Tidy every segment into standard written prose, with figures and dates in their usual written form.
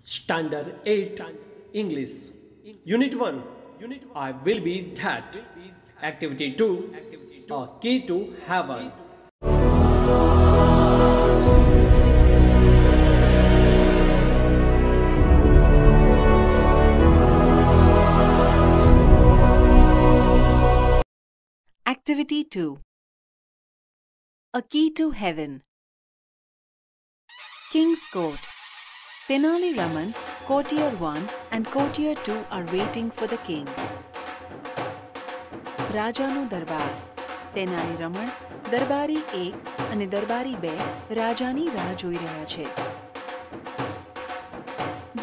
Standard 8 English. Unit 1. I will be that. Activity 2. A key to heaven. Activity 2. A Key to Heaven. King's Court. Tenali Raman, Courtier 1 and Courtier 2 are waiting for the king. રાજાનો દરબાર. તેનાલી રમણ, દરબારી 1 અને દરબારી 2 રાજાની રાહ જોઈ રહ્યા છે.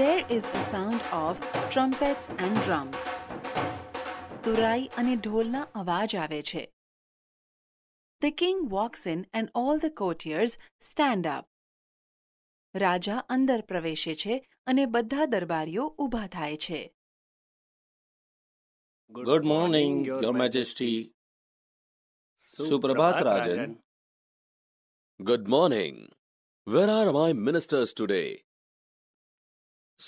There is a sound of trumpets and drums. તુરાઈ અને ઢોલના અવાજ આવે છે. The king walks in and all the courtiers stand up. રાજા અંદર પ્રવેશે છે અને બધા દરબારીઓ ઊભા થાય છે. Good morning, Your Majesty. Suprabhat, Rajan. Good morning. Where are my ministers today?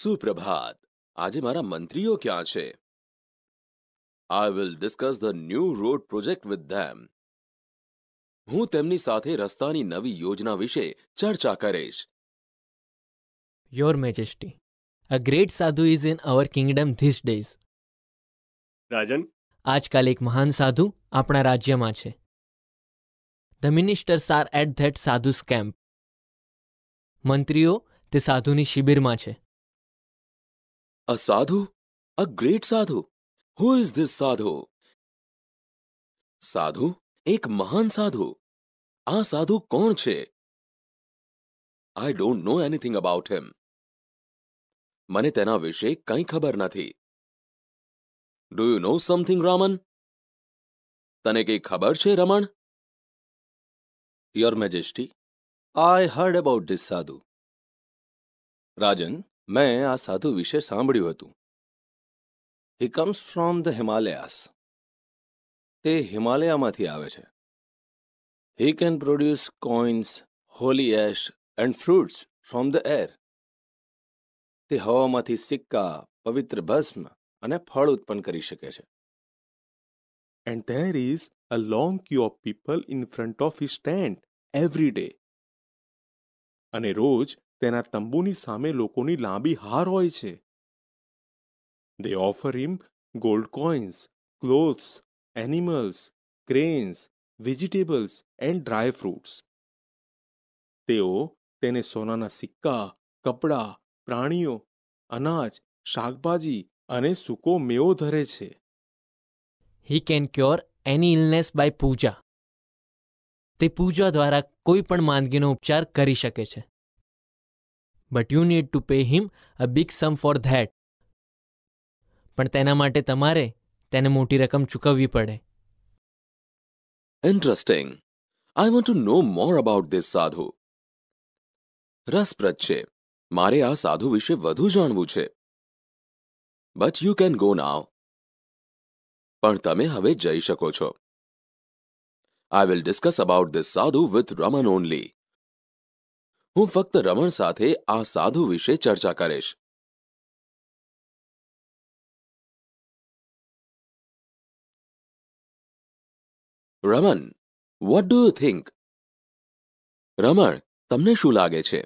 Suprabhat, આજે મારા મંત્રીઓ ક્યાં છે? I will discuss the new road project with them. હું તેમની સાથે રસ્તાની નવી યોજના વિશે ચર્ચા કરીશ. Your Majesty, a great sadhu is in our kingdom these days. Rajan. આજકાલ એક મહાન સાધુ આપણા રાજ્યમાં છે. The ministers are at that sadhu's camp. મંત્રીઓ તે સાધુની શિબિરમાં છે. A sadhu? A great sadhu? Who is this sadhu? સાધુ? એક મહાન સાધુ. આ સાધુ કોણ છે? I don't know anything about him. મને તેના વિશે કંઈ ખબર નથી. Do you know something, Raman? તને કંઈ ખબર છે, રમણ? Your Majesty, I heard about this sadhu. Rajan, મેં આ સાધુ વિશે સાંભળ્યું હતું. He comes from the Himalayas. તે હિમાલયામાંથી આવે છે. He can produce coins, holy ash and fruits from the air. તે હવામાંથી સિક્કા, પવિત્ર ભસ્મ અને ફળ ઉત્પન્ન કરી શકે છે. And there is a long queue of people in front of his tent every day. અને રોજ તેના તંબુની સામે લોકોની લાંબી હાર હોય છે. They offer him gold coins, clothes, animals, grains, vegetables and dry fruits. તેઓ તેને સોનાના સિક્કા, કપડાં, પ્રાણીઓ, અનાજ, શાકભાજી અને સૂકો મેવો ધરે છે. He can cure any illness by પૂજા. તે પૂજા દ્વારા કોઈ પણ માંદગીનો ઉપચાર કરી શકે છે. But you need to pay him a big sum for that. પણ તેના માટે તમારે તેને મોટી રકમ ચૂકવવી પડે. Interesting. I want to know more about this sadhu. રસપ્રદ છે. મારે આ સાધુ વિશે વધુ જાણવું છે. But you can go now. પણ તમે હવે જઈ શકો છો. I will discuss about this sadhu with Raman only. હું ફક્ત રમણ સાથે આ સાધુ વિશે ચર્ચા કરીશ. Raman, what do you think? રમણ, તમને શું લાગે છે?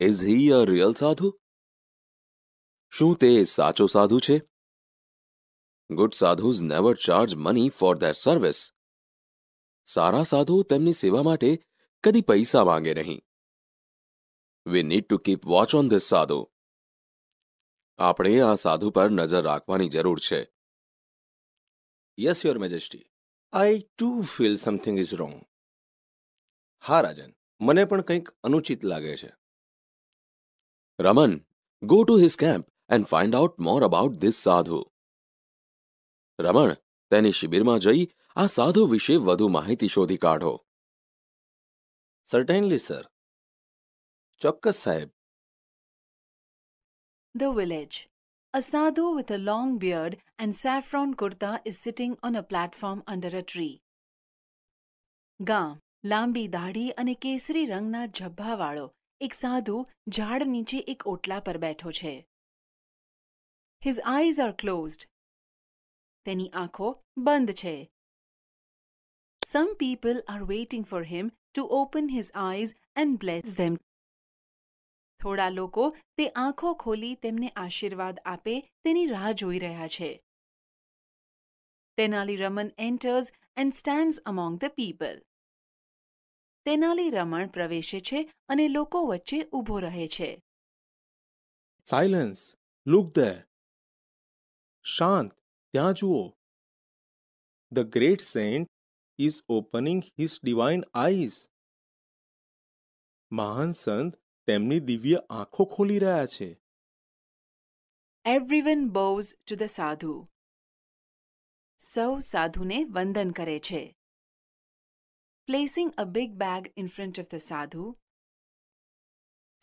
Is he a real sadhu? શું તે સાચો સાધુ છે? Good sadhus never charge money for their service. સારા સાધુ તેમની સેવા માટે કદી પૈસા માંગે નહીં. We need to keep watch on this sadhu. આપણે આ સાધુ પર નજર રાખવાની જરૂર છે. Yes, Your Majesty. I too feel something is wrong. હા રાજન, મને પણ કંઈક અનુચિત લાગે છે. Raman, go to his camp and find out more about this sadhu. રમણ, તેની શિબિરમાં જઈ આ સાધુ વિશે વધુ માહિતી શોધી કાઢો. Certainly, sir. ચોક્કસ સાહેબ. The village. A sadhu with a long beard and saffron kurta is sitting on a platform under a tree. ગામ. લાંબી દાઢી અને કેસરી રંગના ઝભ્ભાવાળો એક સાધુ ઝાડ નીચે એક ઓટલા પર બેઠો છે. His eyes are closed. તેની આંખો બંધ છે. Some people are waiting for him to open his eyes and bless them. થોડા લોકો તે આંખો ખોલી તેમને આશીર્વાદ આપે તેની રાહ જોઈ રહ્યા છે. Tenali Raman enters and stands among the people. Tenali રમણ પ્રવેશે છે અને લોકો વચ્ચે ઊભો રહે છે. Silence, look there. શાંત, ત્યાં જુઓ. The great saint is opening his divine eyes. મહાન સંત તેમની દિવ્ય આંખો ખોલી રહ્યા છે. Everyone bows to the sadhu. સૌ સાધુને વંદન કરે છે. Placing a big bag in front of the sadhu,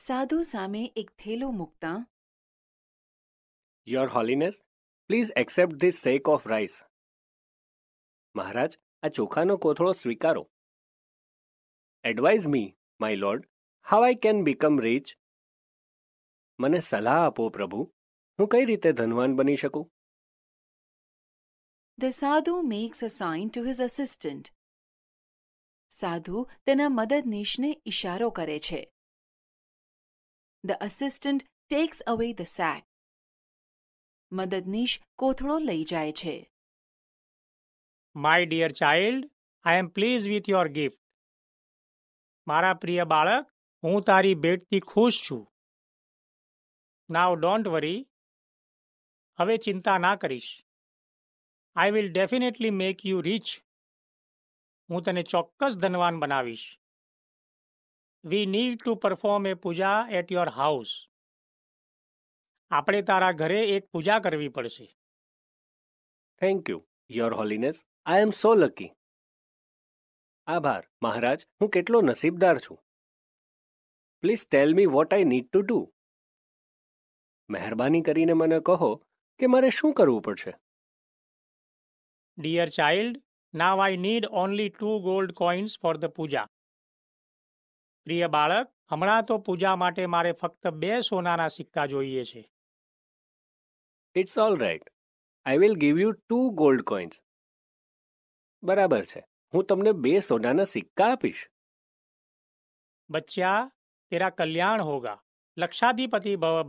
સાધુ સામે એક થેલો મૂકતા, Your Holiness, please accept this sack of rice. મહારાજ, આ ચોખાનો કોથળો સ્વીકારો. Advise me, my lord, how I can become rich. મને સલાહ આપો પ્રભુ, હું કઈ રીતે ધનવાન બની શકું? the sadhu makes a sign to his assistant. સાધુ તેના મદદનીશને ઇશારો કરે છે. The assistant takes away the sack. મદદનીશ કોથળો લઈ જાય છે. My dear child, I am pleased with your gift. મારા પ્રિય બાળક, હું તારી ભેટથી ખુશ છું. Now don't worry. હવે ચિંતા ના કરીશ. I will definitely make you rich. હું તને ચોક્કસ ધનવાન બનાવીશ. We need to perform a puja at your house. આપણે તારા ઘરે એક પૂજા કરવી પડશે. Thank you, Your Holiness. I am so lucky. આભાર, મહારાજ, હું કેટલો નસીબદાર છું. Please tell me what I need to do. મહેરબાની કરીને મને કહો કે મારે શું કરવું પડશે. Dear child, now I need only 2 gold coins for the puja. પ્રિય બાળક, હમણાં તો પૂજા માટે મારે ફક્ત 2 સોનાના સિક્કા જોઈએ છે. It's all right. I will give you 2 gold coins. બરાબર છે, હું તમને 2 સોનાના સિક્કા આપીશ. बच्चा, तेरा कल्याण होगा. लक्षाधिपति भव.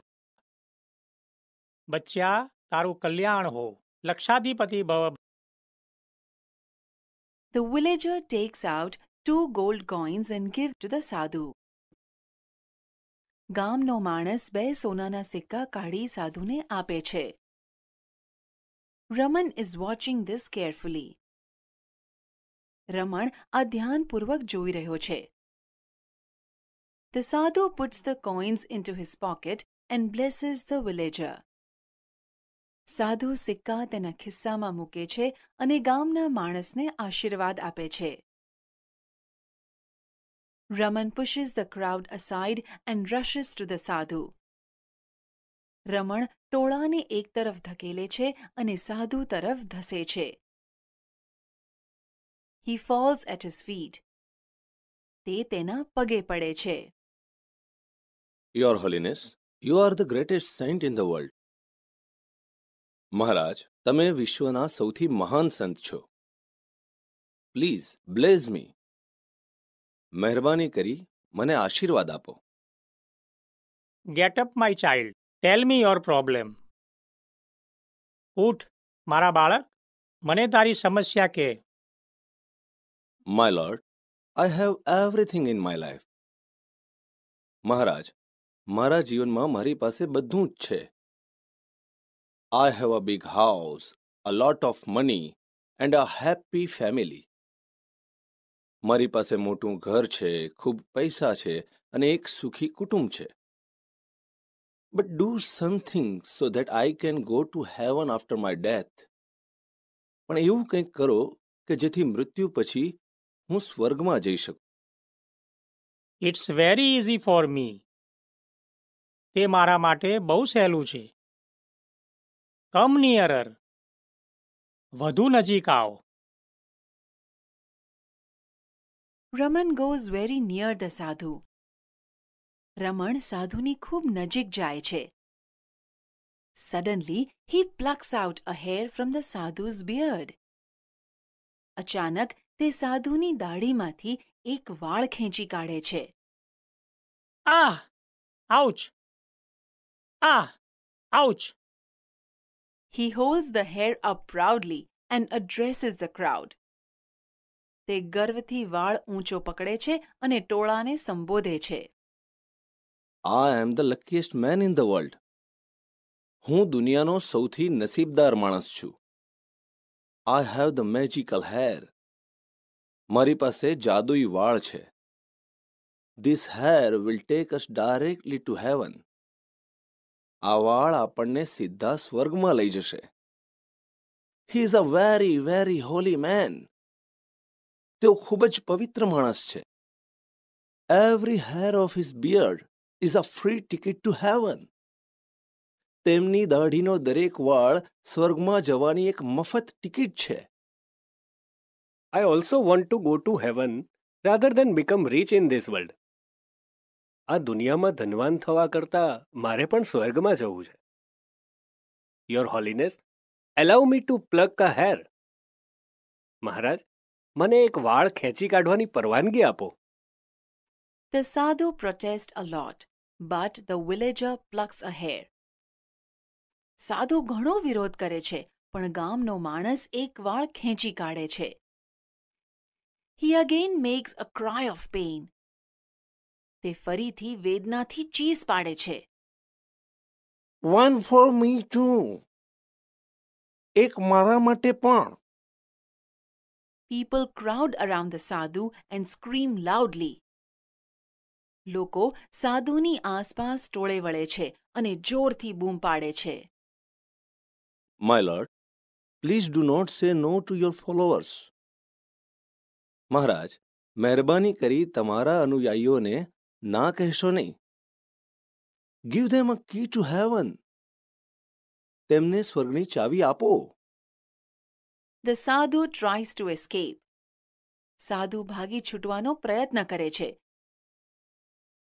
बच्चा, तारू कल्याण हो. लक्षाधिपति भव. The villager takes out 2 gold coins and gives to the sadhu. ગામનો માણસ 2 સોનાના સિક્કા કાઢી સાધુને આપે છે. Raman is watching this carefully. રમણ આ ધ્યાનપૂર્વક જોઈ રહ્યો છે. The sadhu puts the coins into his pocket and blesses the villager. સાધુ સિક્કા તેના ખિસ્સામાં મૂકે છે અને ગામના માણસને આશીર્વાદ આપે છે. Raman pushes the crowd aside and rushes to the sadhu. રમણ ટોળાને એક તરફ ધકેલે છે અને સાધુ તરફ ધસે છે. He falls at his feet. તે તેના પગે પડે છે. Your Holiness, you are the greatest saint in the world. મહારાજ, તમે વિશ્વના સૌથી મહાન સંત છો. પ્લીઝ બ્લેઝ મી. મહેરબાની કરી મને આશીર્વાદ આપો. Get up, my child. Tell me your problem. ઉઠ, મારા બાળક, મને તારી સમસ્યા કહે. My lord, I have everything in my life. મહારાજ, મારા જીવનમાં મારી પાસે બધું જ છે. I have a big house, a lot of money and a happy family. મારી પાસે મોટું ઘર છે, ખૂબ પૈસા છે અને એક સુખી કુટુંબ છે. But do something so that I can go to heaven after my death. પણ એવું કંઈક કરો કે જેથી મૃત્યુ પછી હું સ્વર્ગમાં જઈ શકું. It's very easy for me. તે મારા માટે બહુ સહેલું છે. Come nearer. વધુ નજીક આવો. Raman goes very near the sadhu. રમણ સાધુની ખૂબ નજીક જાય છે. Suddenly, he plucks out a hair from the sadhu's beard. અચાનક તે સાધુની દાઢીમાંથી એક વાળ ખેંચી કાઢે છે. Ah! Ouch! Ah! Ouch! He holds the hair up proudly and addresses the crowd. તે ગર્વથી વાળ ઊંચો પકડે છે અને ટોળાને સંબોધે છે. I am the luckiest man in the world. હું દુનિયાનો સૌથી નસીબદાર માણસ છું. I have the magical hair. મારી પાસે જાદુઈ વાળ છે. This hair will take us directly to heaven. આ વાળ આપણને સિદ્ધા સ્વર્ગમાં લઈ જશે. He is a very, very holy man. તેઓ ખૂબ જ પવિત્ર માણસ છે. Every hair of his beard is a free ticket to heaven. તેમની દાઢીનો દરેક વાળ સ્વર્ગમાં જવાની એક મફત ટિકિટ છે. I also want to go to heaven rather than become rich in this world. આ દુનિયામાં ધનવાન થવા કરતાં મારે પણ સ્વર્ગમાં જવું છે. Your Holiness, allow me to pluck a hair. મહારાજ, મને એક વાળ ખેંચી કાઢવાની પરવાનગી આપો. The sadhu protests a lot, but the villager plucks a hair. સાધુ ઘણો વિરોધ કરે છે, પણ ગામનો માણસ એક વાળ ખેંચી કાઢે છે. He again makes a cry of pain. તે ફરીથી વેદનાથી ચીસ પાડે છે. One for me too. એક મારા માટે પણ. People crowd around the sadhu and scream loudly. લોકો સાધુની આસપાસ ટોળે વળે છે અને જોરથી બૂમ પાડે છે. My lord, please do not say no to your followers. મહારાજ, મહેરબાની કરી તમારા અનુયાયીઓને ના કહેશો નહીં. Give them a key to heaven. તેમને સ્વર્ગની ચાવી આપો. The sadhu tries to escape. સાધુ ભાગી છૂટવાનો પ્રયત્ન કરે છે.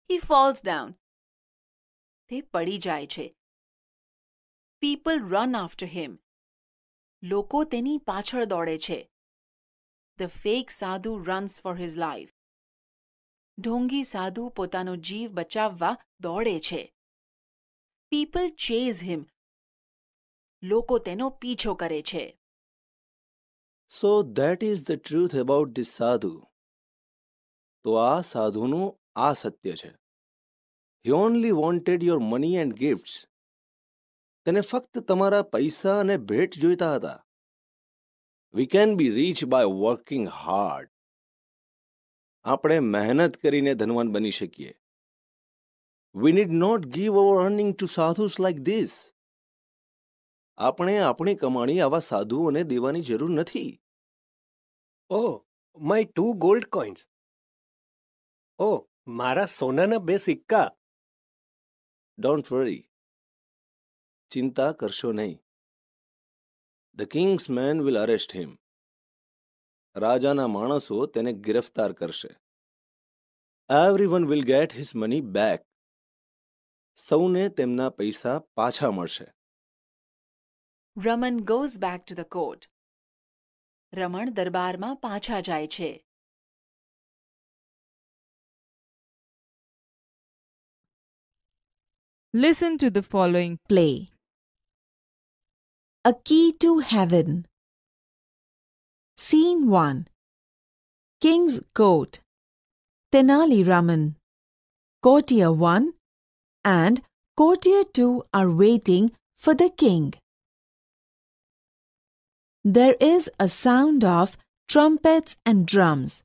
He falls down. તે પડી જાય છે. People run after him. લોકો તેની પાછળ દોડે છે. The fake sadhu runs for his life. ઢોંગી સાધુ પોતાનો જીવ બચાવવા દોડે છે. People chase him. લોકો તેનો પીછો કરે છે. So that is the truth about this sadhu. તો આ સાધુનું આ સત્ય છે. He only wanted your money and gifts. તેને ફક્ત તમારા પૈસા અને ભેટ જોઈતા હતા. We can be rich by working hard. આપણે મહેનત કરીને ધનવાન બની શકીએ. We need not give our earning to sadhus like this. આપણે આપણી કમાણી આવા સાધુઓને દેવાની જરૂર નથી. Oh, my 2 gold coins. Oh, મારા સોનાના 2 સિક્કા. Don't worry. ચિંતા કરશો નહીં. The king's men will arrest him. રાજાના માણસો તેને ગિરફ્તાર કરશે. Everyone will get his money back. સૌને તેમના પૈસા પાછા મળશે. Raman goes back to the court. રમણ દરબારમાં પાછા જાય છે. Listen to the following play. A Key to Heaven. Scene 1. King's Court. Tenali Raman. Courtier 1 and Courtier 2 are waiting for the king. There is a sound of trumpets and drums.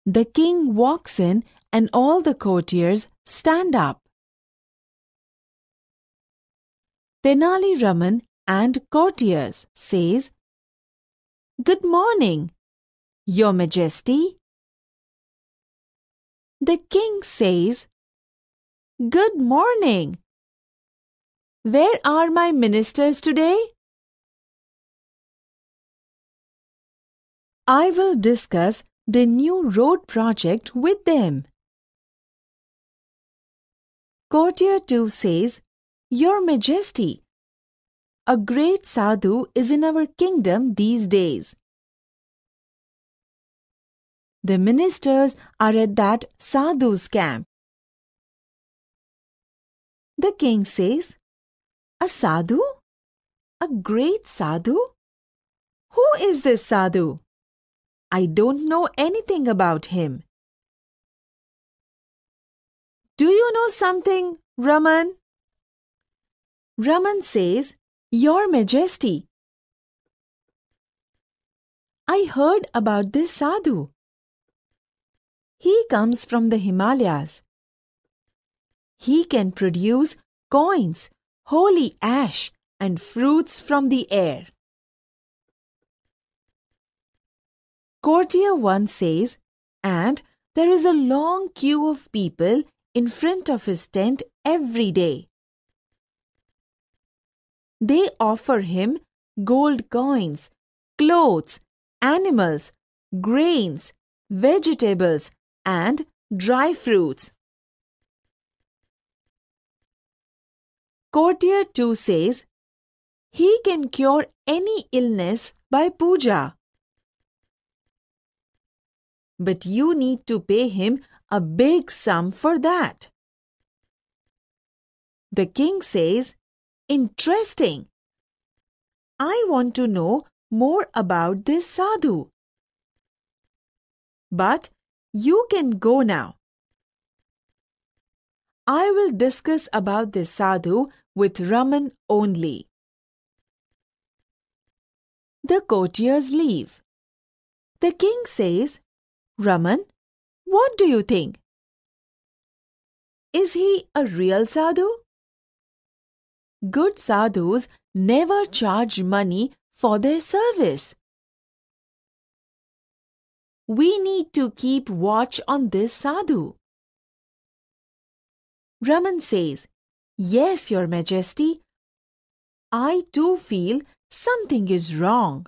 The king walks in and all the courtiers stand up. Tenali Raman and courtiers says, "Good morning, Your Majesty." The king says, "Good morning. Where are my ministers today? I will discuss the new road project with them." Courtier 2 says, Your Majesty, a great sadhu is in our kingdom these days. The ministers are at that sadhu's camp. The king says, A sadhu? A great sadhu? Who is this sadhu? I don't know anything about him. Do you know something, Raman? Raman says, Your Majesty, I heard about this sadhu. He comes from the Himalayas. He can produce coins, holy ash, and fruits from the air. Courtier 1 says, and there is a long queue of people in front of his tent every day. They offer him gold coins, clothes, animals, grains, vegetables, and dry fruits. Courtier 2 says, he can cure any illness by puja. But you need to pay him a big sum for that. The king says, Interesting. I want to know more about this sadhu. But you can go now. I will discuss about this sadhu with Raman only. The courtiers leave. The king says, Raman, what do you think? Is he a real sadhu? Good sadhus never charge money for their service. We need to keep watch on this sadhu. Raman says, Yes, Your Majesty. I too feel something is wrong.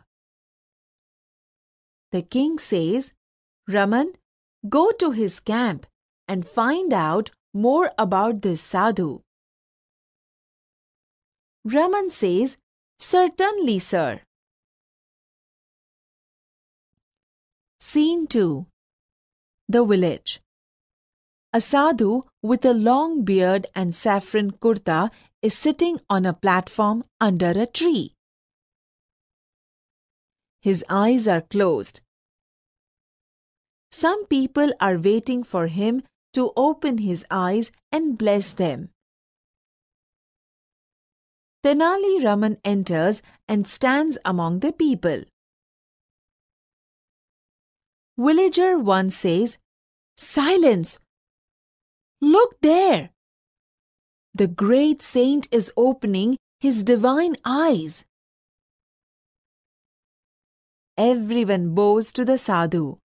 The king says, Raman, go to his camp and find out more about this sadhu. Raman says, Certainly, sir. Scene 2. The village. A sadhu with a long beard and saffron kurta is sitting on a platform under a tree. His eyes are closed. Some people are waiting for him to open his eyes and bless them. Tenali Raman enters and stands among the people. Villager 1 says, Silence! Look there! The great saint is opening his divine eyes. Everyone bows to the sadhu.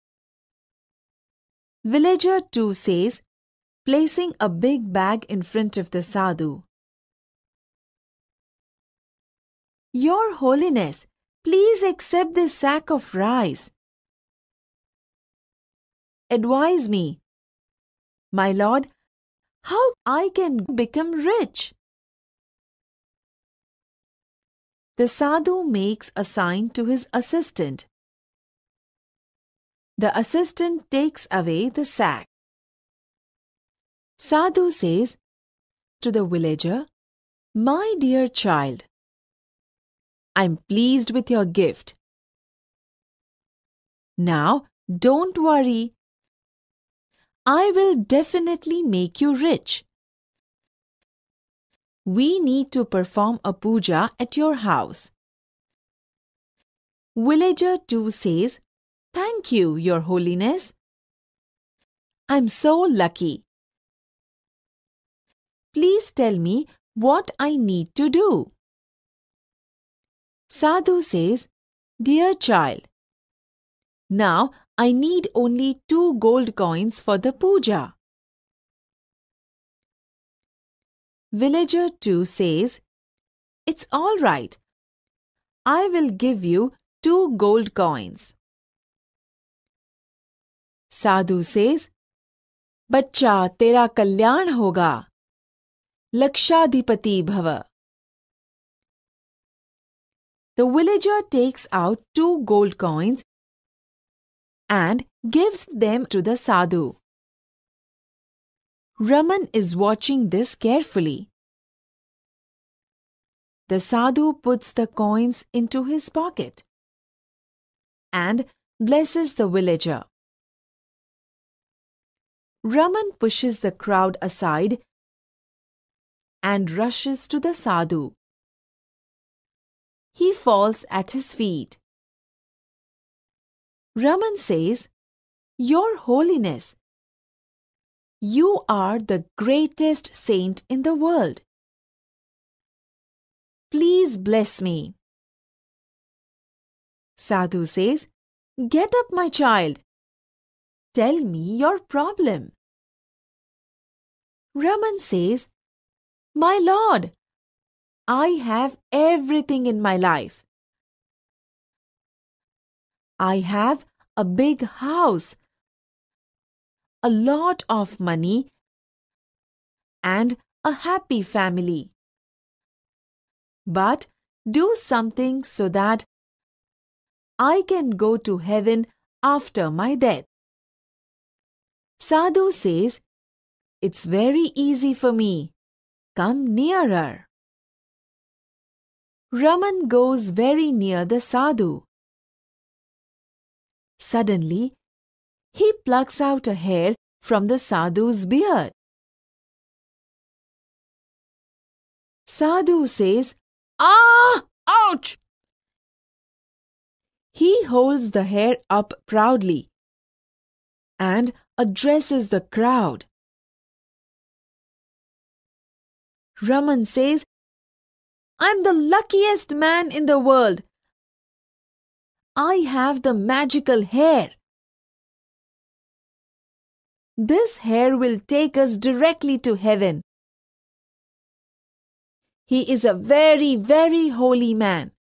Villager 2 says, placing a big bag in front of the sadhu. Your Holiness, please accept this sack of rice. Advise me, my lord, how I can become rich. The sadhu makes a sign to his assistant. The assistant takes away the sack. Sadhu says to the villager, My dear child, I'm pleased with your gift. Now, don't worry. I will definitely make you rich. We need to perform a puja at your house. Villager 2 says, Thank you, Your Holiness. I'm so lucky. Please tell me what I need to do. Sadhu says, Dear child, now I need only 2 gold coins for the puja. Villager 2 says, It's all right. I will give you 2 gold coins. Sadhu says, Bachcha, tera kalyan hoga. Lakshadhipati Bhava. The villager takes out 2 gold coins and gives them to the sadhu. Raman is watching this carefully. The sadhu puts the coins into his pocket and blesses the villager. Raman pushes the crowd aside and rushes to the sadhu. He falls at his feet. Raman says, "Your Holiness, you are the greatest saint in the world. Please bless me." Sadhu says, "Get up, my child. Tell me your problem." Raman says, "My lord, I have everything in my life. I have a big house, a lot of money, and a happy family. But do something so that I can go to heaven after my death." Sadhu says, "It's very easy for me. Come nearer." Raman goes very near the sadhu. Suddenly, he plucks out a hair from the sadhu's beard. Sadhu says, "Ah! Ouch!" He holds the hair up proudly and addresses the crowd. Raman says, "I'm the luckiest man in the world. I have the magical hair. This hair will take us directly to heaven. He is a very, very holy man.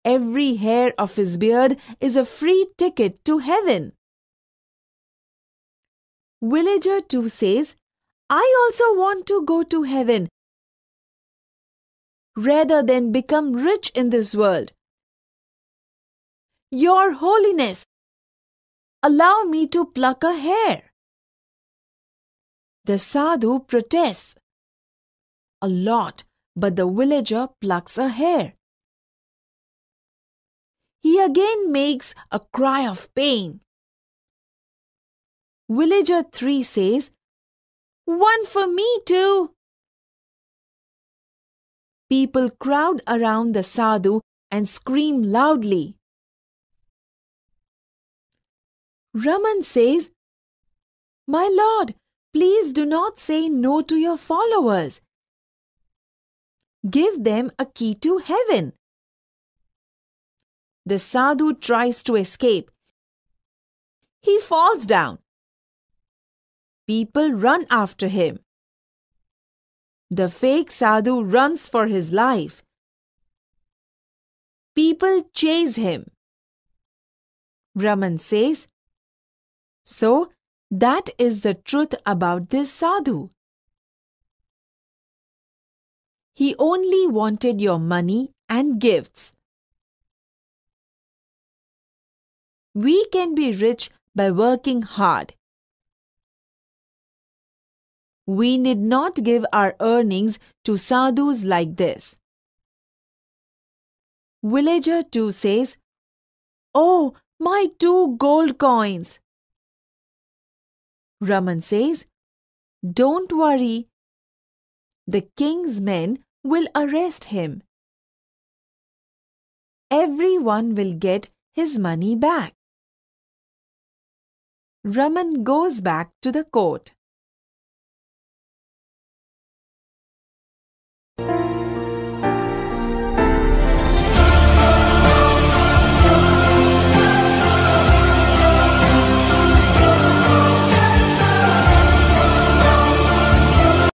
Every hair of his beard is a free ticket to heaven." Villager 2 says, "I also want to go to heaven rather than become rich in this world. Your Holiness, allow me to pluck a hair." The sadhu protests a lot, but the villager plucks a hair. He again makes a cry of pain. Villager 3 says, "One for me too." People crowd around the sadhu and scream loudly. Raman says, "My lord, please do not say no to your followers. Give them a key to heaven." The sadhu tries to escape. He falls down. People run after him. The fake sadhu runs for his life. People chase him. Raman says, "So that is the truth about this sadhu. He only wanted your money and gifts. We can be rich by working hard. We need not give our earnings to sadhus like this." Villager 2 says, "Oh, my 2 gold coins." Raman says, "Don't worry. The king's men will arrest him. Everyone will get his money back." Raman goes back to the court.